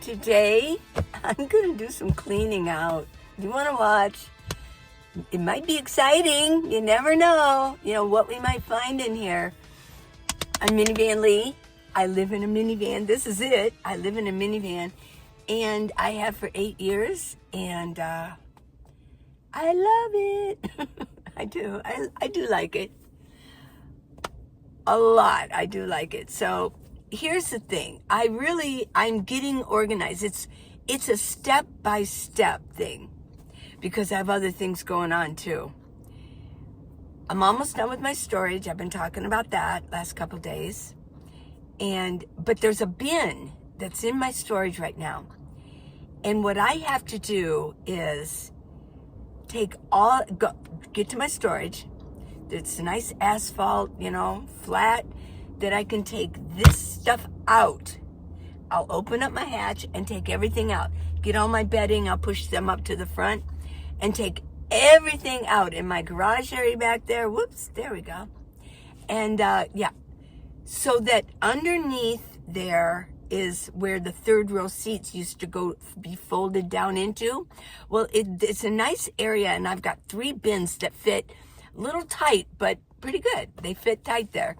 Today, I'm going to do some cleaning out. You want to watch? It might be exciting. You never know, what we might find in here. I'm Minivan Lee. I live in a minivan. This is it. I live in a minivan. And I have for 8 years. And I love it. I do. I do like it. A lot. I do like it. So here's the thing. I'm getting organized. It's a step-by-step thing because I have other things going on too. I'm almost done with my storage. I've been talking about that last couple days. But there's a bin that's in my storage right now. And what I have to do is get to my storage. It's a nice asphalt, flat, that I can take this stuff out. I'll open up my hatch and take everything out. Get all my bedding, I'll push them up to the front and take everything out in my garage area back there. Whoops, there we go. And so that underneath there is where the third row seats used to be folded down into. Well, it's a nice area, and I've got 3 bins that fit a little tight, but pretty good. They fit tight there.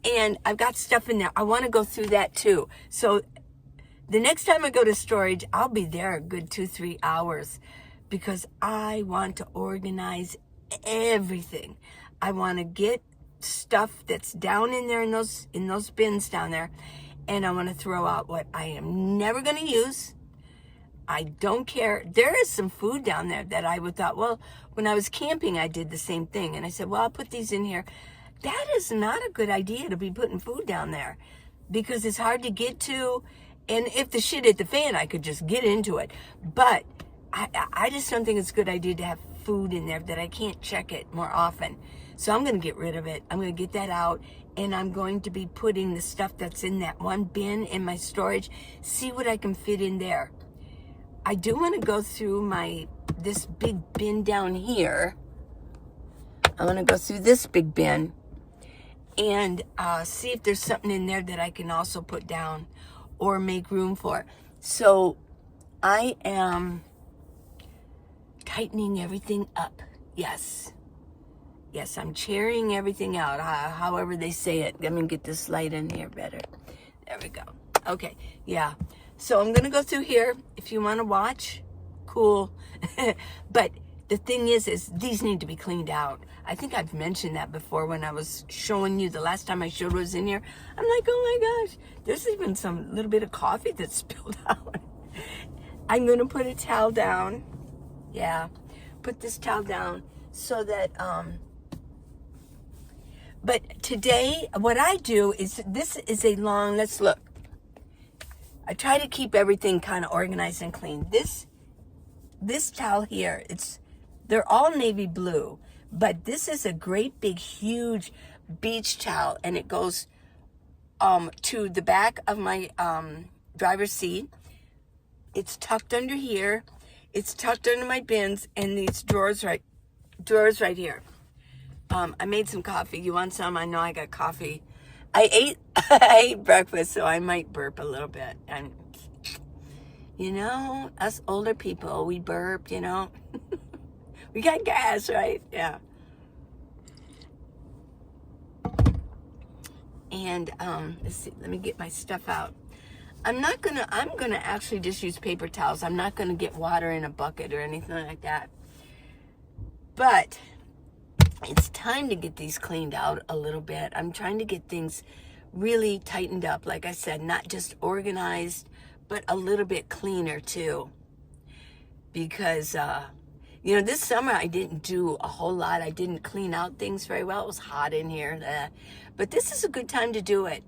And I've got stuff in there. I want to go through that too. So the next time I go to storage, I'll be there a good 2-3 hours because I want to organize everything. I want to get stuff that's down in there in those bins down there, and I want to throw out what I am never going to use. I don't care. There is some food down there that I would thought, well, when I was camping, I did the same thing. And I said, well, I'll put these in here. That is not a good idea to be putting food down there because it's hard to get to. And if the shit hit the fan, I could just get into it. But I just don't think it's a good idea to have food in there that I can't check it more often. So I'm going to get rid of it. I'm going to get that out. And I'm going to be putting the stuff that's in that one bin in my storage, see what I can fit in there. I do want to go through this big bin down here. I want to go through this big bin and see if there's something in there that I can also put down or make room for. So I am tightening everything up. Yes, I'm chairing everything out, however they say it. Let me get this light in here better. There we go. Okay, yeah. So I'm going to go through here. If you want to watch, cool. But the thing is these need to be cleaned out. I think I've mentioned that before when I was showing you the last time I showed what was in here. I'm like, oh my gosh, there's even some little bit of coffee that's spilled out. I'm going to put a towel down. Yeah, put this towel down so that, but today what I do is, this is a long, let's look. I try to keep everything kind of organized and clean. This towel here, they're all navy blue, but this is a great big huge beach towel, and it goes to the back of my driver's seat. It's tucked under here. It's tucked under my bins and these drawers right here. I made some coffee. You want some? I know I got coffee. I ate breakfast, so I might burp a little bit. And, us older people, we burp, we got gas, right? Yeah. And, let's see, let me get my stuff out. I'm gonna actually just use paper towels. I'm not gonna get water in a bucket or anything like that. But it's time to get these cleaned out a little bit. I'm trying to get things really tightened up. Like I said, not just organized, but a little bit cleaner too. Because, this summer I didn't do a whole lot. I didn't clean out things very well. It was hot in here. But this is a good time to do it.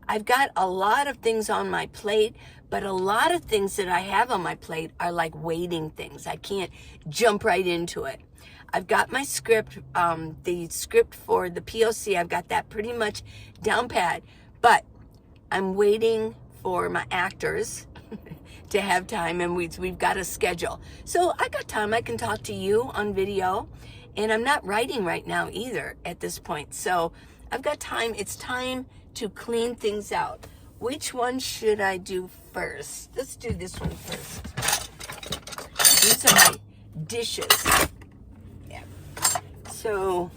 I've got a lot of things on my plate, but a lot of things that I have on my plate are like waiting things. I can't jump right into it. I've got my script, the script for the POC. I've got that pretty much down pat, but I'm waiting for my actors to have time, and we've got a schedule. So I got time. I can talk to you on video, and I'm not writing right now either at this point. So I've got time. It's time to clean things out. which one should I do first? Let's do this one first. These are my dishes. Yeah. So,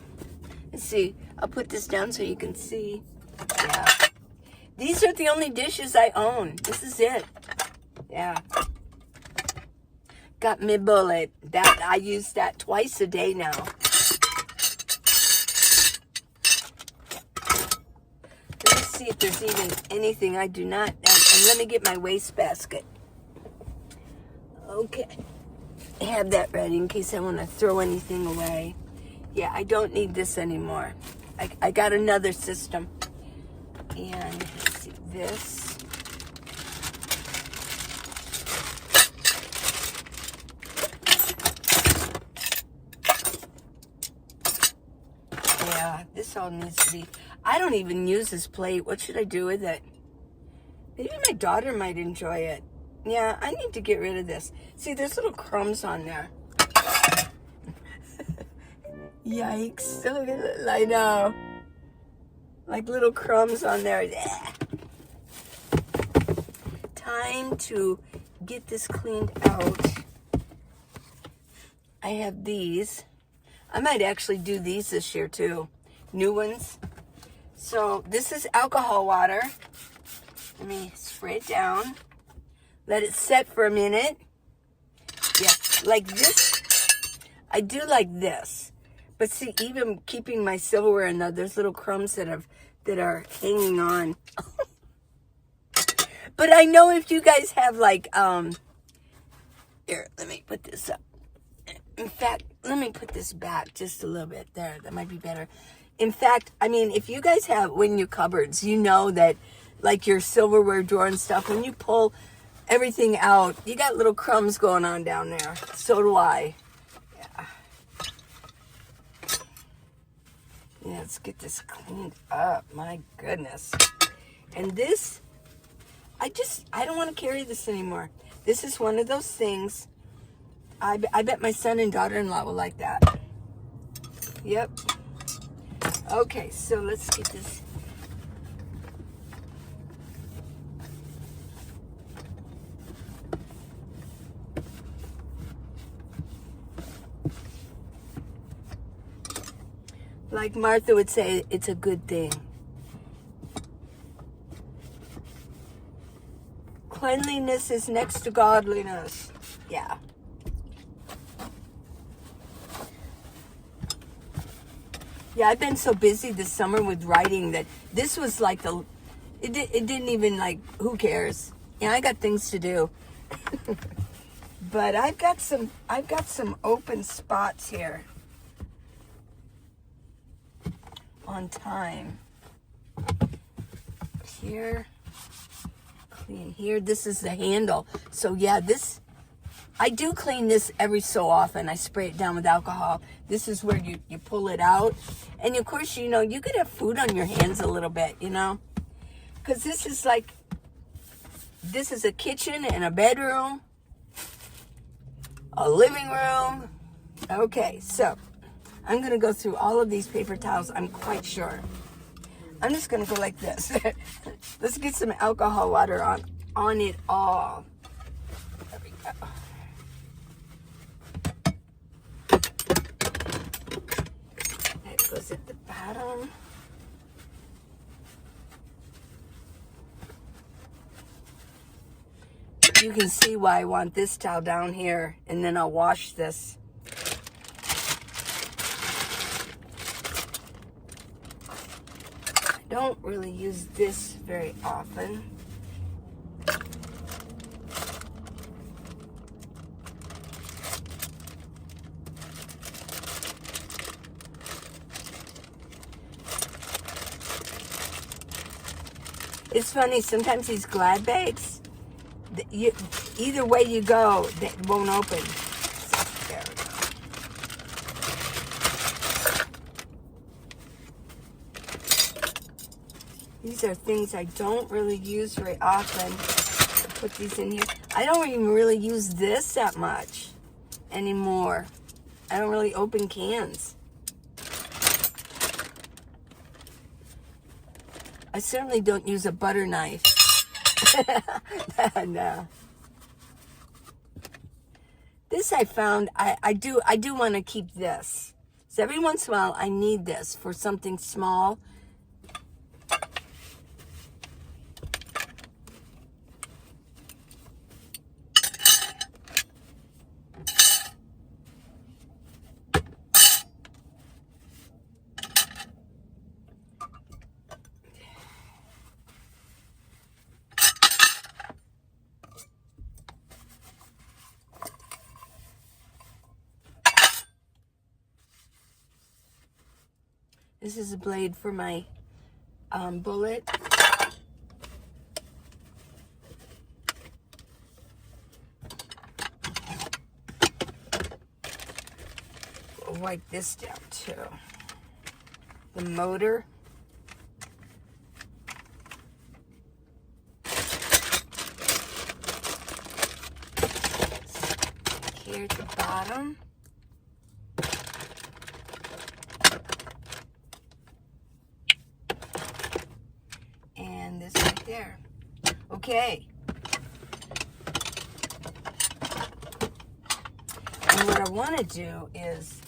let's see. I'll put this down so you can see. Yeah. These are the only dishes I own. This is it. Yeah. Got my bullet. That I use that twice a day now. Let's see if there's even anything I do not. And let me get my wastebasket. Okay. I have that ready in case I want to throw anything away. Yeah, I don't need this anymore. I got another system. And let's see this. Yeah, this all needs to be. I don't even use this plate. What should I do with it? Maybe my daughter might enjoy it. Yeah, I need to get rid of this. See, there's little crumbs on there. Yikes. Look at it. I know. Like little crumbs on there. Yeah. Time to get this cleaned out. I have these. I might actually do these this year too. New ones. So this is alcohol water. Let me spray it down. Let it set for a minute. Yeah, like this. I do like this. But see, even keeping my silverware in there, there's little crumbs that are hanging on. But I know if you guys have like, here, let me put this up. In fact, let me put this back just a little bit there. That might be better. In fact, I mean, if you guys have, in your cupboards, you know that like your silverware drawer and stuff, when you pull everything out, you got little crumbs going on down there. So do I. Yeah. Yeah, let's get this cleaned up. My goodness. And this, I don't want to carry this anymore. This is one of those things. I bet my son and daughter-in-law will like that. Yep. Okay, so let's get this. Like Martha would say, it's a good thing. Cleanliness is next to godliness. Yeah. Yeah, I've been so busy this summer with writing that this was like it didn't even like, who cares? Yeah, I got things to do. But I've got some open spots here on time. Here, clean here. This is the handle. So yeah, I do clean this every so often. I spray it down with alcohol. This is where you pull it out. And of course, you know, you could have food on your hands a little bit, you know. Because this is a kitchen and a bedroom. A living room. Okay, so I'm going to go through all of these paper towels, I'm quite sure. I'm just going to go like this. Let's get some alcohol water on it all. There we go. That goes at the bottom. You can see why I want this towel down here, and then I'll wash this. I don't really use this very often. It's funny, sometimes these Glad bags, either way you go, they won't open. So, there we go. These are things I don't really use very often. I'll put these in here. I don't even really use this that much anymore. I don't really open cans. I certainly don't use a butter knife. No. This I found, I do want to keep this. So every once in a while, I need this for something small. This is a blade for my bullet. I'll wipe this down too. The motor. Here at the bottom. And this right there. Okay. And what I want to do is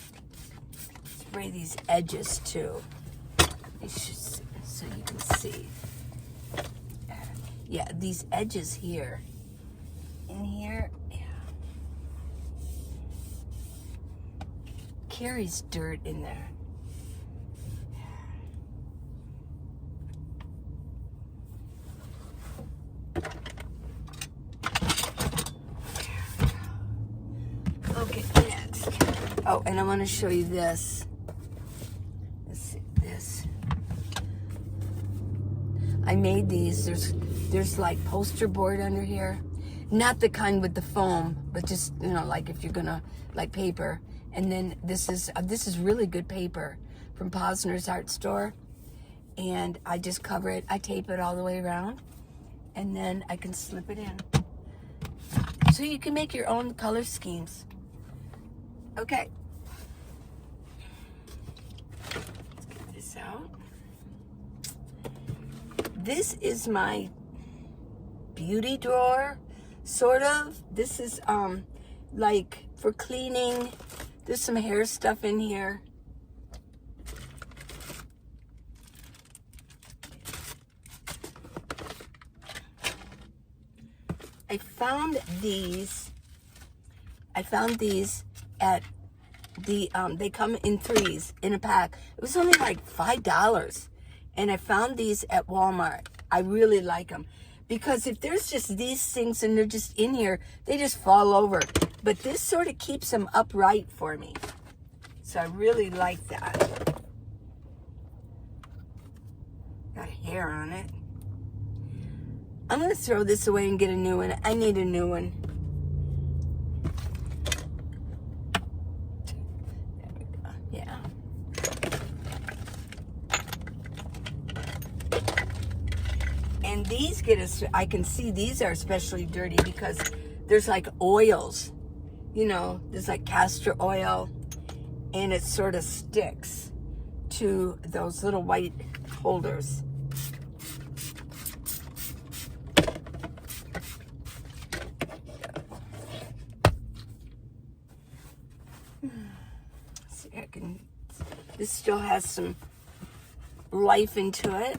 spray these edges too. So you can see. Yeah, these edges here. In here, yeah. Carries dirt in there. Okay, next. Oh, and I want to show you this. Let's see this. I made these. There's like poster board under here. Not the kind with the foam, but just, you know, like if you're gonna, like paper. And then this is really good paper from Posner's Art Store. And I just cover it. I tape it all the way around. And then I can slip it in. So you can make your own color schemes. Okay. Let's get this out. This is my beauty drawer, sort of. This is like for cleaning. There's some hair stuff in here. I found these at the, they come in 3s in a pack. It was only like $5. And I found these at Walmart. I really like them. Because if there's just these things and they're just in here, they just fall over. But this sort of keeps them upright for me. So I really like that. Got hair on it. I'm going to throw this away and get a new one. I need a new one. There we go. Yeah. And these get us, I can see these are especially dirty because there's like oils, you know, there's like castor oil, and it sort of sticks to those little white holders. See, I can, this still has some life into it.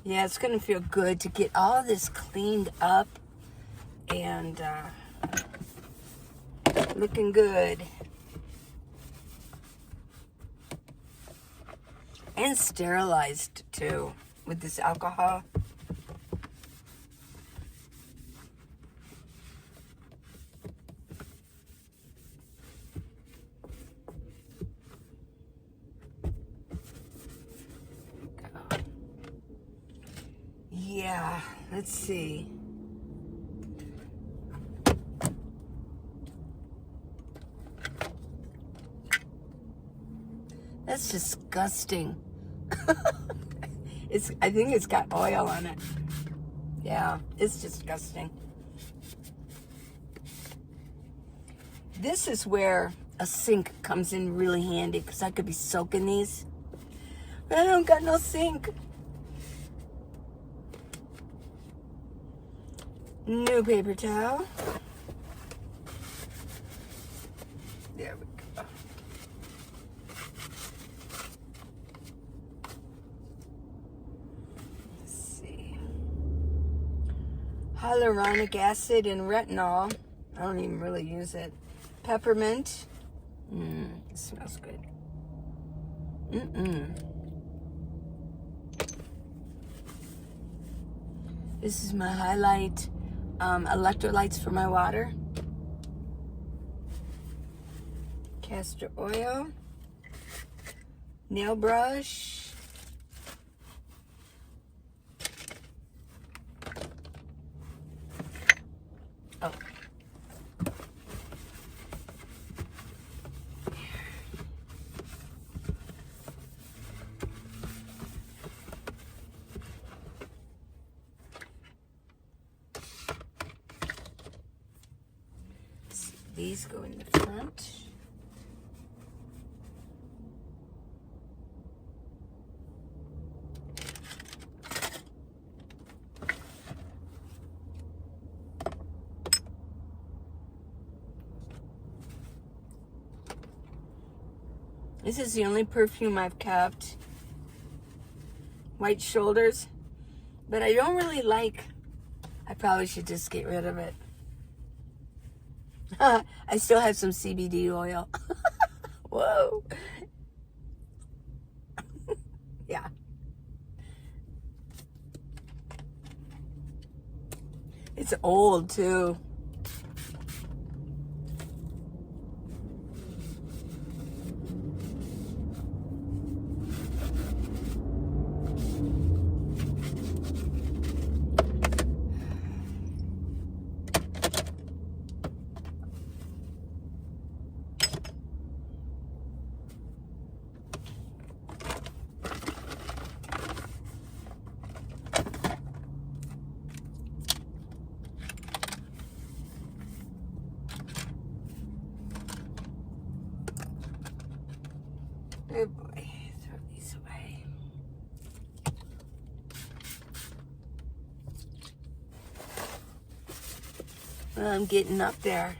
Yeah, it's going to feel good to get all this cleaned up and looking good. And sterilized, too, with this alcohol. Yeah, let's see. That's disgusting. I think it's got oil on it. Yeah, it's disgusting. This is where a sink comes in really handy because I could be soaking these. But I don't got no sink. New paper towel. There we go. Let's see. Hyaluronic acid and retinol. I don't even really use it. Peppermint. It smells good. This is my highlight electrolytes for my water. Castor oil. Nail brush. Oh. These go in the front. This is the only perfume I've kept. White Shoulders. But I don't really like, I probably should just get rid of it. I still have some CBD oil. Whoa. Yeah. It's old too. Oh boy, throw these away. Well, I'm getting up there.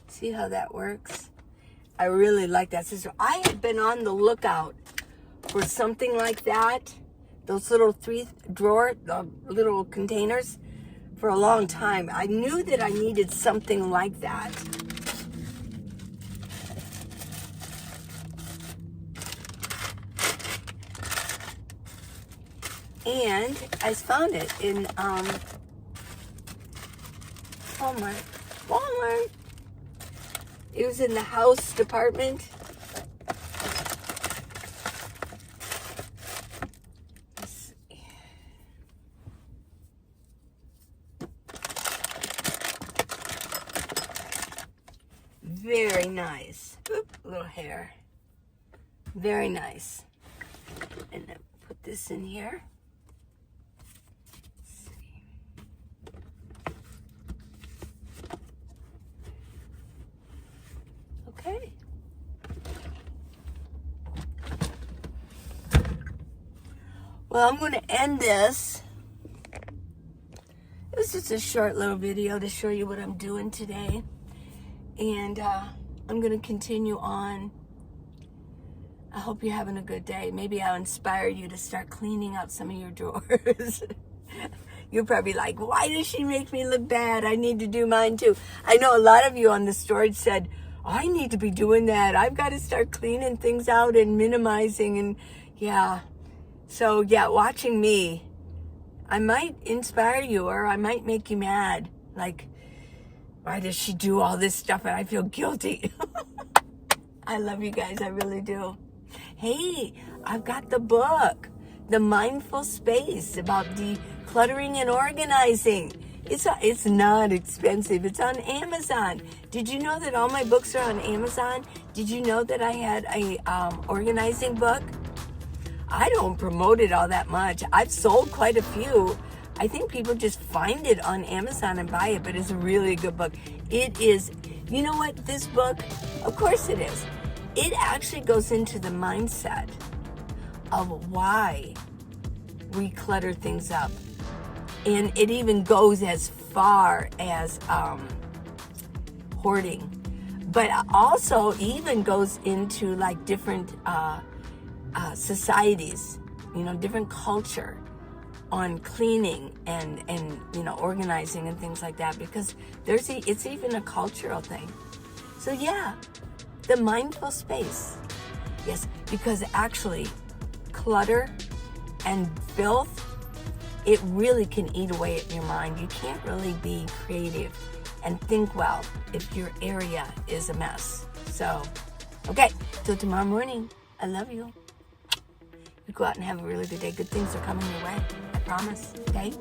See how that works? I really like that system. I have been on the lookout for something like that, those little 3-drawer little containers, for a long time. I knew that I needed something like that. And I found it in Walmart. It was in the house department. Let's see. Very nice. Oop, little hair. Very nice. And then put this in here. Okay. Well, I'm going to end this. It was just a short little video to show you what I'm doing today. And I'm going to continue on. I hope you're having a good day. Maybe I'll inspire you to start cleaning out some of your drawers. You're probably like, why does she make me look bad? I need to do mine too. I know a lot of you on the storage said, I need to be doing that. I've got to start cleaning things out and minimizing. And yeah. So yeah, watching me, I might inspire you or I might make you mad. Like, why does she do all this stuff and I feel guilty? I love you guys. I really do. Hey, I've got the book, The Mindful Space, about decluttering and organizing. It's not expensive. It's on Amazon. Did you know that all my books are on Amazon? Did you know that I had a organizing book? I don't promote it all that much. I've sold quite a few, I think people just find it on Amazon and buy it, but it's a really good book. It is, you know what, this book, of course it is. It actually goes into the mindset of why we clutter things up. And it even goes as far as hoarding. But also even goes into like different societies, you know, different culture on cleaning and you know, organizing and things like that, because it's even a cultural thing. So yeah, the mindful space. Yes, because actually clutter and filth, it really can eat away at your mind. You can't really be creative and think well if your area is a mess. So, okay, till tomorrow morning. I love you. You go out and have a really good day. Good things are coming your way. I promise. Okay?